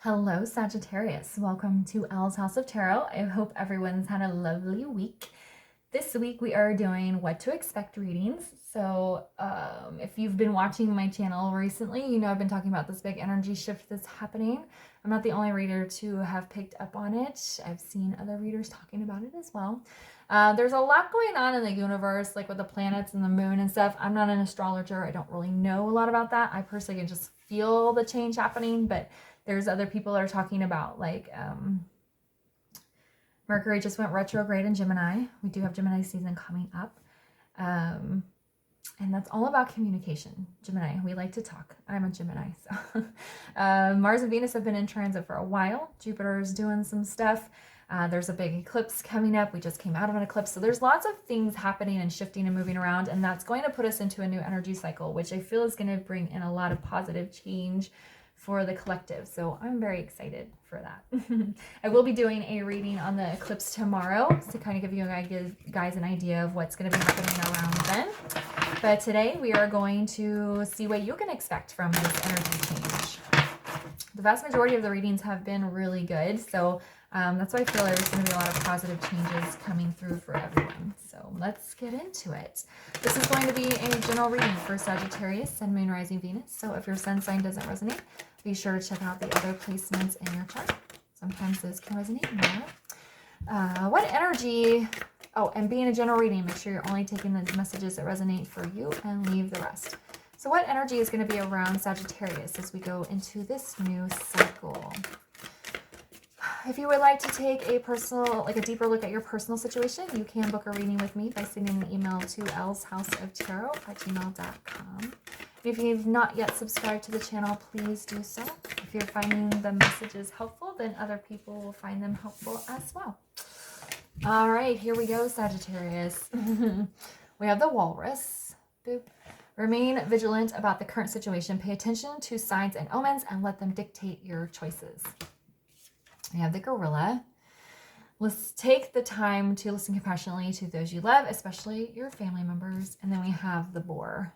Hello, Sagittarius. Welcome to Elle's House of Tarot. I hope everyone's had a lovely week. This week we are doing what to expect readings. So if you've been watching my channel recently, you know I've been talking about this big energy shift that's happening. I'm not the only reader to have picked up on it. I've seen other readers talking about it as well. There's a lot going on in the universe, like with the planets and the moon and stuff. I'm not an astrologer. I don't really know a lot about that. I personally can just feel the change happening, but there's other people that are talking about like Mercury just went retrograde in Gemini. We do have Gemini season coming up. And that's all about communication. Gemini, we like to talk. I'm a Gemini, so. Mars and Venus have been in transit for a while. Jupiter is doing some stuff. There's a big eclipse coming up. We just came out of an eclipse. So there's lots of things happening and shifting and moving around. And that's going to put us into a new energy cycle, which I feel is going to bring in a lot of positive change for the collective. So I'm very excited for that. I will be doing a reading on the eclipse tomorrow to kind of give you guys an idea of what's going to be happening around then. But today we are going to see what you can expect from this energy change. The vast majority of the readings have been really good. So that's why I feel there's going to be a lot of positive changes coming through for everyone. So let's get into it. This is going to be a general reading for Sagittarius, Sun, Moon, Rising, Venus. So if your sun sign doesn't resonate, be sure to check out the other placements in your chart. Sometimes those can resonate more. What energy... Oh, and being a general reading, make sure you're only taking the messages that resonate for you and leave the rest. So what energy is going to be around Sagittarius as we go into this new cycle? If you would like to take a personal, like a deeper look at your personal situation, you can book a reading with me by sending an email to ellshouseoftarot@gmail.com. If you've not yet subscribed to the channel, please do so. If you're finding the messages helpful, then other people will find them helpful as well. All right, here we go, Sagittarius. We have the walrus. Boop. Remain vigilant about the current situation. Pay attention to signs and omens and let them dictate your choices. We have the gorilla. Let's take the time to listen compassionately to those you love, especially your family members. And then we have the boar.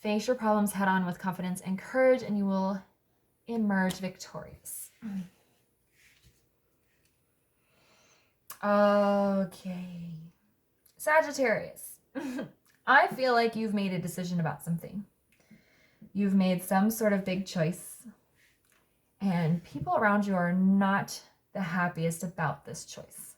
Face your problems head on with confidence and courage, and you will emerge victorious. Okay. Sagittarius. I feel like you've made a decision about something. You've made some sort of big choice. And people around you are not the happiest about this choice.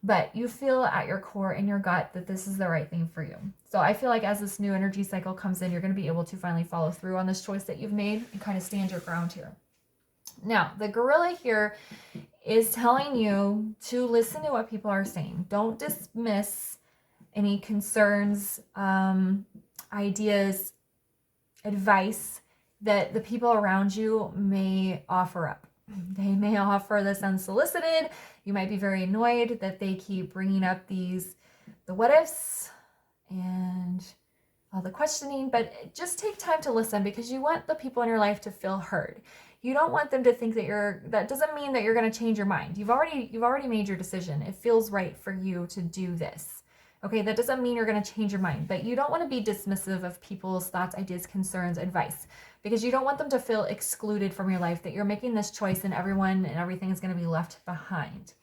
But you feel at your core, in your gut, that this is the right thing for you. So I feel like as this new energy cycle comes in, you're going to be able to finally follow through on this choice that you've made and kind of stand your ground here. Now, the gorilla here is telling you to listen to what people are saying. Don't dismiss any concerns, ideas, advice that the people around you may offer up. They may offer this unsolicited. You might be very annoyed that they keep bringing up the what ifs and all the questioning, but just take time to listen because you want the people in your life to feel heard. You don't want them to think that doesn't mean that you're going to change your mind. You've already made your decision. It feels right for you to do this. Okay, that doesn't mean you're going to change your mind, but you don't want to be dismissive of people's thoughts, ideas, concerns, advice, because you don't want them to feel excluded from your life, that you're making this choice and everyone and everything is going to be left behind.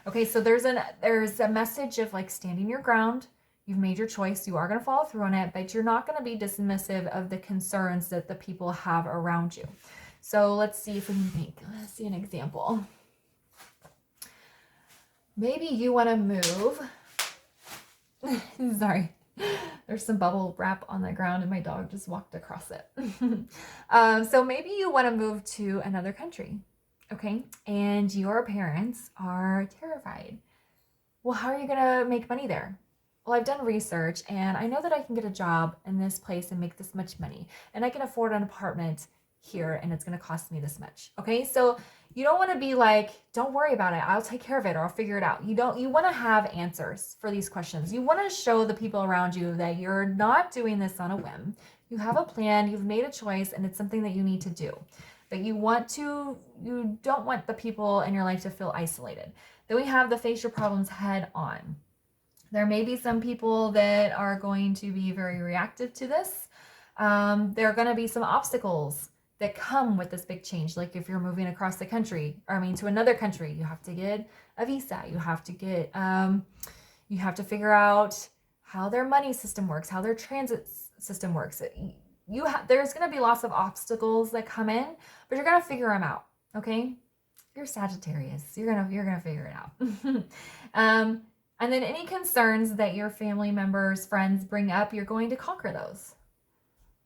Okay, so there's a message of like standing your ground. You've made your choice. You are going to follow through on it, but you're not going to be dismissive of the concerns that the people have around you. So let's see if we can think. Let's see an example. Maybe you want to move. Sorry, there's some bubble wrap on the ground and my dog just walked across it. So maybe you want to move to another country, okay? And your parents are terrified. Well, how are you going to make money there? Well, I've done research and I know that I can get a job in this place and make this much money. And I can afford an apartment here and it's going to cost me this much. Okay. So you don't want to be like, don't worry about it. I'll take care of it or I'll figure it out. You want to have answers for these questions. You want to show the people around you that you're not doing this on a whim. You have a plan, you've made a choice, and it's something that you need to do. But you don't want the people in your life to feel isolated. Then we have the face your problems head on. There may be some people that are going to be very reactive to this. There are going to be some obstacles that come with this big change. Like if you're moving across the country, or I mean to another country, you have to get a visa. You have to get, you have to figure out how their money system works, how their transit system works. There's going to be lots of obstacles that come in, but you're going to figure them out. Okay. You're Sagittarius. You're going to figure it out. And then any concerns that your family members, friends bring up, you're going to conquer those.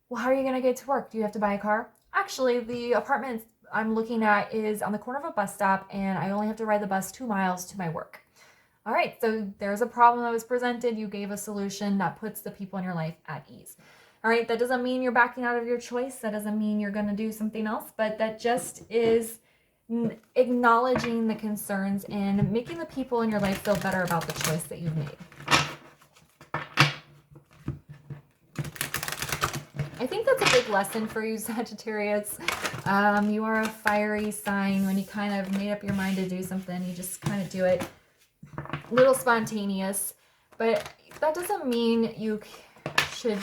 Well, how are you going to get to work? Do you have to buy a car? Actually, the apartment I'm looking at is on the corner of a bus stop, and I only have to ride the bus 2 miles to my work. All right, so there's a problem that was presented. You gave a solution that puts the people in your life at ease. All right, that doesn't mean you're backing out of your choice. That doesn't mean you're going to do something else, but that just is acknowledging the concerns and making the people in your life feel better about the choice that you've made. I think that's a big lesson for you, Sagittarius. You are a fiery sign. When you kind of made up your mind to do something, you just kind of do it. A little spontaneous, but that doesn't mean you should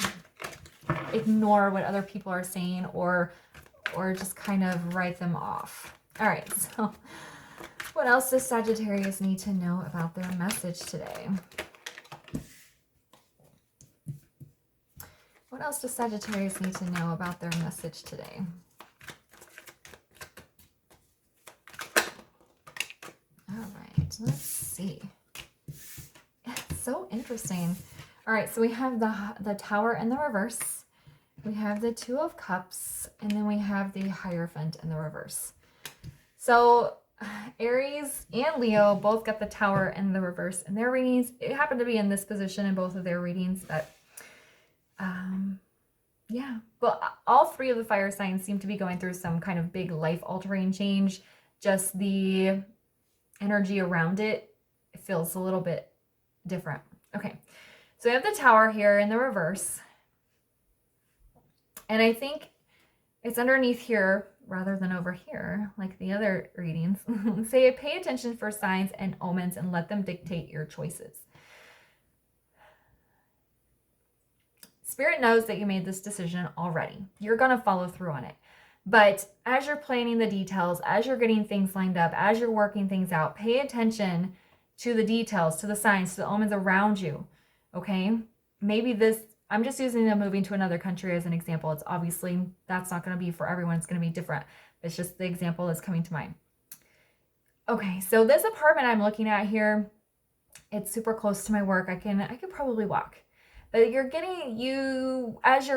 ignore what other people are saying or just kind of write them off. All right, so what else does Sagittarius need to know about their message today? What else does Sagittarius need to know about their message today? All right, let's see. It's so interesting. All right, so we have the Tower in the reverse. We have the Two of Cups, and then we have the Hierophant in the reverse. So Aries and Leo both got the Tower in the reverse in their readings. It happened to be in this position in both of their readings, but yeah. But all three of the fire signs seem to be going through some kind of big life-altering change. Just the energy around it feels a little bit different. Okay, so we have the Tower here in the reverse. And I think it's underneath here rather than over here, like the other readings. Say, pay attention for signs and omens and let them dictate your choices. Spirit knows that you made this decision already. You're going to follow through on it. But as you're planning the details, as you're getting things lined up, as you're working things out, pay attention to the details, to the signs, to the omens around you. Okay? Maybe this, I'm just using them moving to another country as an example. It's obviously, that's not going to be for everyone. It's going to be different. It's just the example that's coming to mind. Okay, so this apartment I'm looking at here, it's super close to my work. I could probably walk. But as you're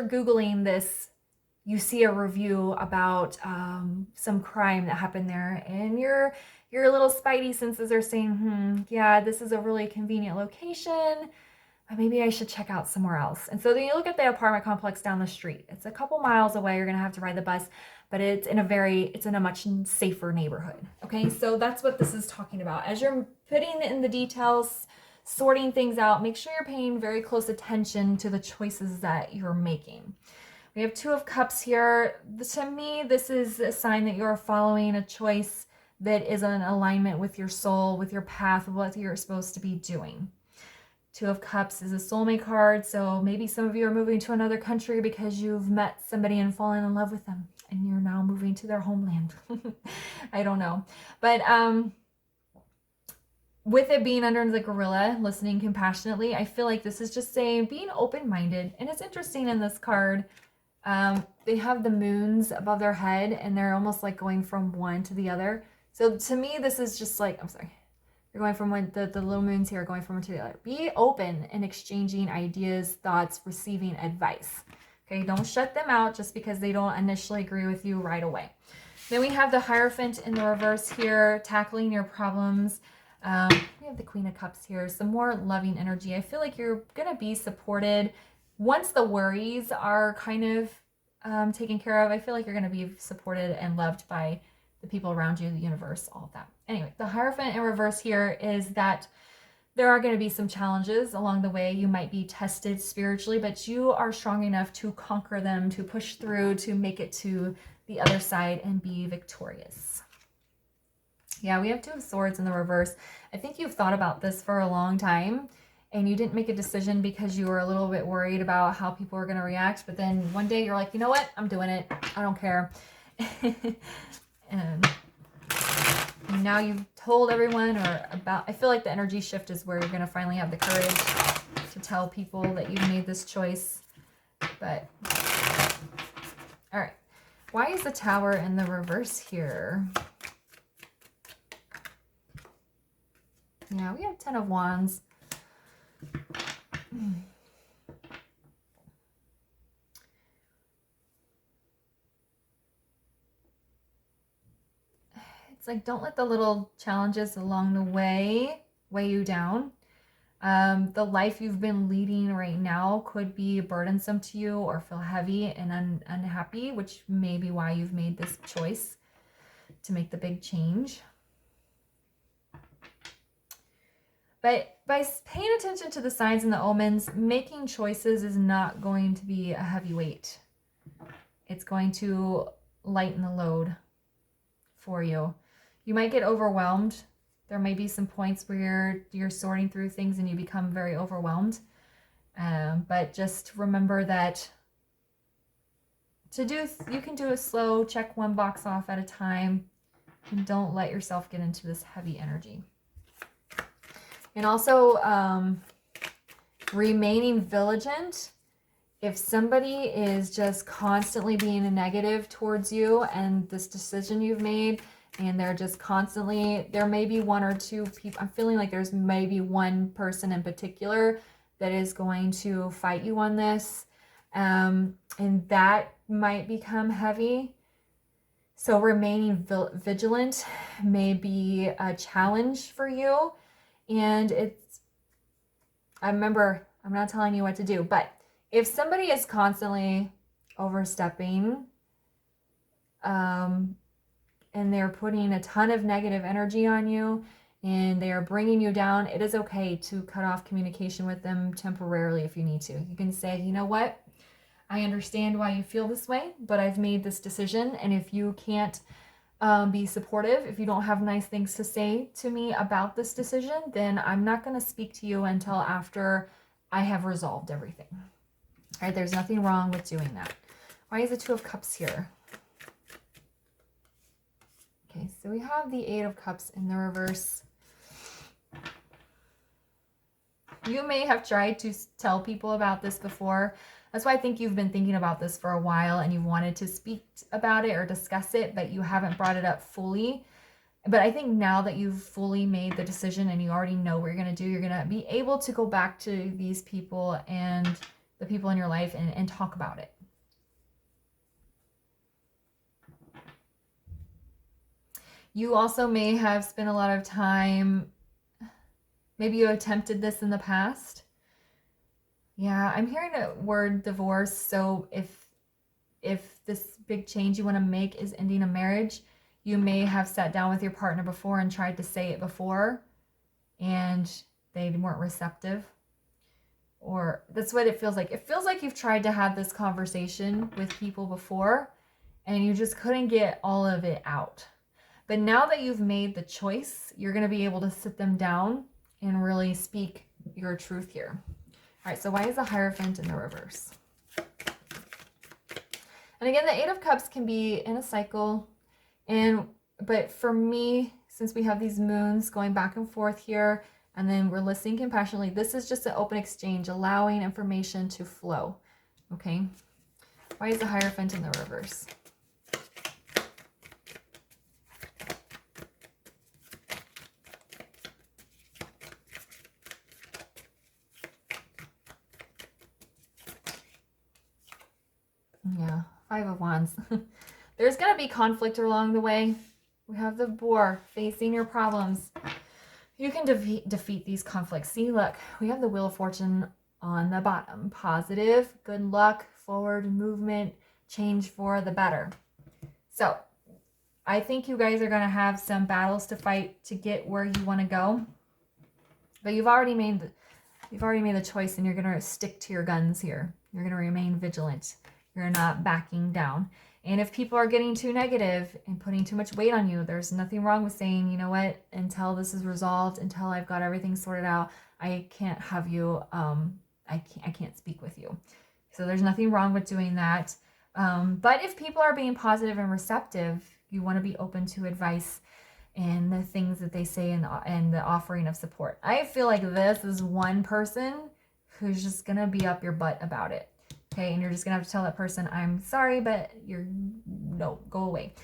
Googling this, you see a review about some crime that happened there, and your little spidey senses are saying, yeah, this is a really convenient location, but maybe I should check out somewhere else. And so then you look at the apartment complex down the street. It's a couple miles away. You're gonna have to ride the bus, but it's in a much safer neighborhood. Okay, so that's what this is talking about. As you're putting in the details, sorting things out, make sure you're paying very close attention to the choices that you're making. We have Two of Cups here. To me, this is a sign that you're following a choice that is in alignment with your soul, with your path, what you're supposed to be doing. Two of Cups is a soulmate card, so maybe some of you are moving to another country because you've met somebody and fallen in love with them, and you're now moving to their homeland. I don't know. But with it being under the gorilla, listening compassionately, I feel like this is just saying being open-minded. And it's interesting in this card, they have the moons above their head, and they're almost like going from one to the other. So to me, this is just like, I'm sorry, they're going from one, the little moons here are going from one to the other. Be open in exchanging ideas, thoughts, receiving advice. Okay, don't shut them out just because they don't initially agree with you right away. Then we have the Hierophant in the reverse here, tackling your problems. We have the Queen of Cups here, some more loving energy. I feel like you're going to be supported. Once the worries are kind of taken care of, I feel like you're going to be supported and loved by the people around you, the universe, all of that. Anyway, the Hierophant in reverse here is that there are going to be some challenges along the way. You might be tested spiritually, but you are strong enough to conquer them, to push through, to make it to the other side and be victorious. Yeah, we have Two of Swords in the reverse. I think you've thought about this for a long time, and you didn't make a decision because you were a little bit worried about how people are going to react. But then one day you're like, you know what? I'm doing it. I don't care. And now you've told everyone, or about, I feel like the energy shift is where you're going to finally have the courage to tell people that you've made this choice. But, all right. Why is the Tower in the reverse here? Yeah, we have 10 of Wands. It's like, don't let the little challenges along the way weigh you down. The life you've been leading right now could be burdensome to you or feel heavy and unhappy, which may be why you've made this choice to make the big change. But by paying attention to the signs and the omens, making choices is not going to be a heavy weight. It's going to lighten the load for you. You might get overwhelmed. There may be some points where you're sorting through things and you become very overwhelmed. But just remember that you can do it slow, check one box off at a time, and don't let yourself get into this heavy energy. And also remaining vigilant. If somebody is just constantly being a negative towards you and this decision you've made, and they're just constantly, there may be one or two people, I'm feeling like there's maybe one person in particular that is going to fight you on this, and that might become heavy. So remaining vigilant may be a challenge for you. And I remember, I'm not telling you what to do, but if somebody is constantly overstepping, and they're putting a ton of negative energy on you and they are bringing you down, it is okay to cut off communication with them temporarily if you need to. You can say, you know what? I understand why you feel this way, but I've made this decision. And if you can't be supportive, if you don't have nice things to say to me about this decision, then I'm not going to speak to you until after I have resolved everything. All right, there's nothing wrong with doing that. Why is the Two of Cups here? Okay, so we have the Eight of Cups in the reverse. You may have tried to tell people about this before. That's why I think you've been thinking about this for a while and you wanted to speak about it or discuss it, but you haven't brought it up fully. But I think now that you've fully made the decision and you already know what you're going to do, you're going to be able to go back to these people and the people in your life and talk about it. You also may have spent a lot of time, maybe you attempted this in the past. Yeah, I'm hearing the word divorce. So if this big change you want to make is ending a marriage, you may have sat down with your partner before and tried to say it before and they weren't receptive. Or that's what it feels like. It feels like you've tried to have this conversation with people before and you just couldn't get all of it out. But now that you've made the choice, you're going to be able to sit them down and really speak your truth here. All right, so why is the Hierophant in the reverse? And again, the Eight of Cups can be in a cycle. But for me, since we have these moons going back and forth here, and then we're listening compassionately, this is just an open exchange, allowing information to flow. Okay? Why is the Hierophant in the reverse? Yeah, Five of Wands. There's going to be conflict along the way. We have the Boar facing your problems. You can defeat these conflicts. See, look, we have the Wheel of Fortune on the bottom. Positive, good luck, forward movement, change for the better. So I think you guys are going to have some battles to fight to get where you want to go. But you've already made the choice and you're going to stick to your guns here. You're going to remain vigilant. You're not backing down. And if people are getting too negative and putting too much weight on you, there's nothing wrong with saying, you know what, until this is resolved, until I've got everything sorted out, I can't have you, I can't speak with you. So there's nothing wrong with doing that. But if people are being positive and receptive, you want to be open to advice and the things that they say and the offering of support. I feel like this is one person who's just going to be up your butt about it. Okay. And you're just going to have to tell that person, I'm sorry, but no, go away.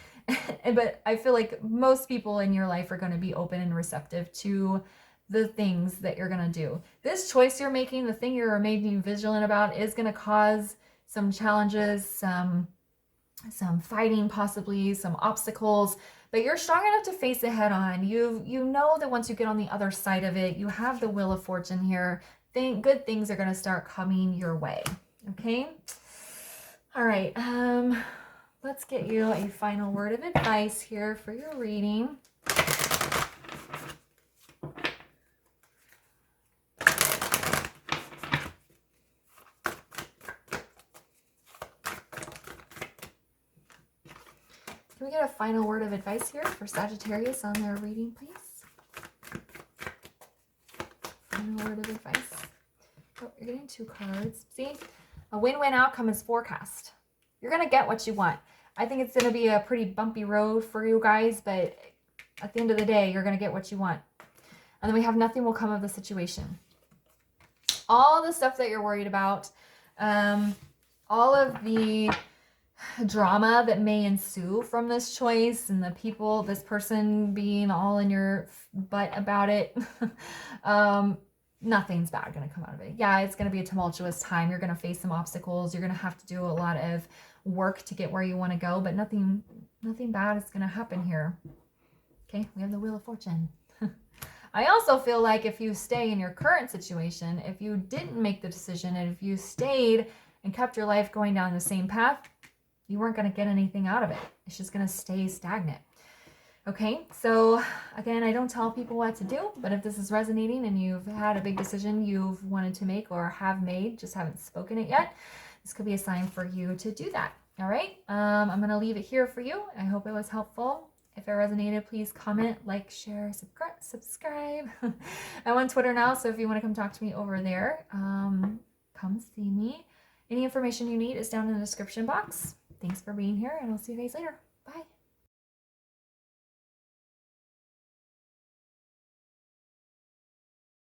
But I feel like most people in your life are going to be open and receptive to the things that you're going to do. This choice you're making, the thing you're making vigilant about, is going to cause some challenges, some fighting, possibly some obstacles, but you're strong enough to face it head on. You know that once you get on the other side of it, you have the Wheel of Fortune here. Good things are going to start coming your way. Okay. All right. Let's get you a final word of advice here for your reading. Can we get a final word of advice here for Sagittarius on their reading, please? Final word of advice. Oh, you're getting 2 cards. See? A win-win outcome is forecast. You're going to get what you want. I think it's going to be a pretty bumpy road for you guys, but at the end of the day, you're going to get what you want. And then we have nothing will come of the situation. All the stuff that you're worried about, all of the drama that may ensue from this choice and this person being all in your butt about it, nothing's bad going to come out of it. Yeah, it's going to be a tumultuous time. You're going to face some obstacles. You're going to have to do a lot of work to get where you want to go, but nothing bad is going to happen here. Okay, we have the Wheel of Fortune. I also feel like if you stay in your current situation, if you didn't make the decision, and if you stayed and kept your life going down the same path, you weren't going to get anything out of it. It's just going to stay stagnant. Okay, so again, I don't tell people what to do, but if this is resonating and you've had a big decision you've wanted to make or have made, just haven't spoken it yet, this could be a sign for you to do that. All right, I'm going to leave it here for you. I hope it was helpful. If it resonated, please comment, like, share, subscribe. I'm on Twitter now, so if you want to come talk to me over there, come see me. Any information you need is down in the description box. Thanks for being here, and I'll see you guys later.